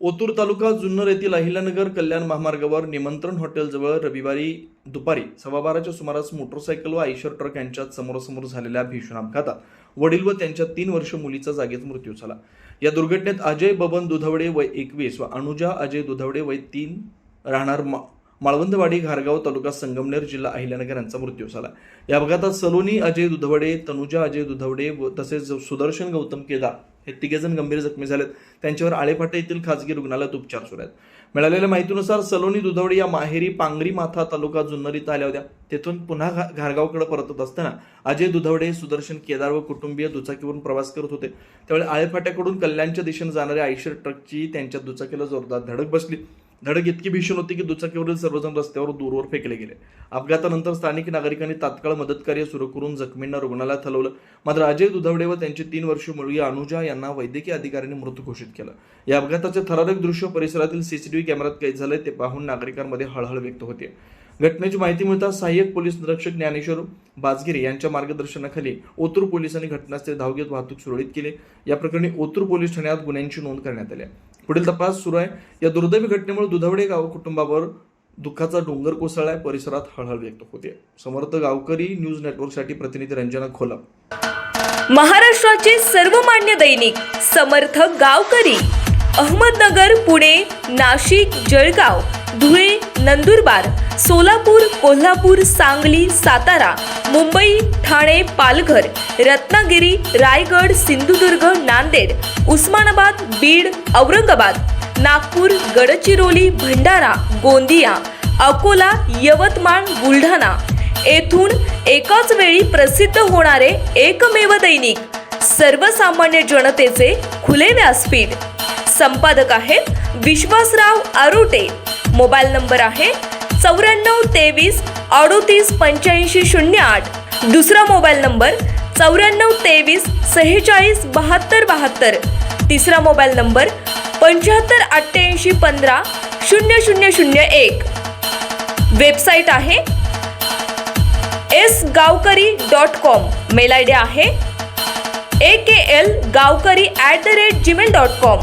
ओतूर तालुका जुन्नर येथील अहिल्यानगर कल्याण महामार्गावर निमंत्रण हॉटेलजवळ रविवारी दुपारी 12:15च्या सुमारास मोटरसायकल व आयशर ट्रक यांच्यात समोरासमोर झालेल्या भीषण अपघातात वडील व त्यांच्या 3 वर्षीय मुलीचा जागीच मृत्यू झाला। या दुर्घटनेत अजय बबन दुधवडे वय 21 व अनुजा अजय दुधवडे वय 3 राहणार माळवंदवाडी घारगाव तालुका संगमनेर जिल्हा अहिल्यानगर यांचा मृत्यू झाला। या अपघातात सलोनी अजय दुधवडे, तनुजा अजय दुधवडे व तसेच सुदर्शन गौतम केदार हे तिघेजण गंभीर जखमी झालेत। त्यांच्यावर आळेफाटा येथील खासगी रुग्णालयात उपचार सुरू आहेत। मिळालेल्या माहितीनुसार सलोनी दुधवडे या माहेरी पांगरी माथा तालुका जुन्नर इथं आल्या होत्या। तेथून पुन्हा घारगावकडे परतत असताना अजय दुधवडे, सुदर्शन केदार व कुटुंबीय दुचाकीवरून प्रवास करत होते। त्यावेळी आळेफाट्याकडून कल्याणच्या दिशेने जाणाऱ्या आयशर ट्रकची त्यांच्या दुचाकीला जोरदार धडक बसली। धडक इतकी भीषण होती की दुचाकीवरील सर्वजण रस्त्यावर दूरवर फेकले गेले। अपघातानंतर स्थानिक नागरिकांनी तात्काळ मदतकार्य सुरू करून जखमींना रुग्णालयात हलवलं। मात्र अजय दुधवडे व त्यांची 3 वर्षीय मुलगी अनुजा यांना वैद्यकीय अधिकाऱ्यांनी मृत घोषित केलं। या अपघाताचे थरारक दृश्य परिसरातील सीसीटीव्ही कॅमेऱ्यात कैद झाले, ते पाहून नागरिकांमध्ये हळहळ व्यक्त होते। घटनेची माहिती मिळताच सहाय्यक पोलीस निरीक्षक ज्ञानेश्वर बाजगिरे यांच्या मार्गदर्शनाखाली ओतूर पोलिसांनी घटनास्थळी धाव घेत वाहतूक सुरळीत केली। या प्रकरणी ओतूर पोलीस ठाण्यात गुन्ह्यांची नोंद करण्यात आली आहे। पुढील तपास सुरू आहे। या दुर्दैवी घटनेमुळे दुधवडे गाव कुटुंबावर दुःखाचा डोंगर कोसळलाय। परिसरात हळहळ व्यक्त होते। समर्थ गावकरी न्यूज नेटवर्कसाठी प्रतिनिधी रंजना खोलप। महाराष्ट्राचे सर्वमान्य दैनिक समर्थ गावकरी अहमदनगर, पुणे, नाशिक, जळगाव, धुळे, नंदुरबार, सोलापूर, कोल्हापूर, सांगली, सातारा, मुंबई, ठाणे, पालघर, रत्नागिरी, रायगड, सिंधुदुर्ग, नांदेड, उस्मानाबाद, बीड, औरंगाबाद, नागपूर, गडचिरोली, भंडारा, गोंदिया, अकोला, यवतमाळ, बुलढाणा येथून एकाच वेळी प्रसिद्ध होणारे एकमेव दैनिक, सर्वसामान्य जनतेचे खुले व्यासपीठ। संपादक आहेत विश्वासराव आरोटे। मोबाईल नंबर आहे 94 23 38 8508। दुसरा मोबाईल नंबर 94 23 46 72 72। तिसरा मोबाईल नंबर 75 88 15 0001। वेबसाईट आहे sgavkari.com। मेल आयडी आहे aklgavkari@gmail.com।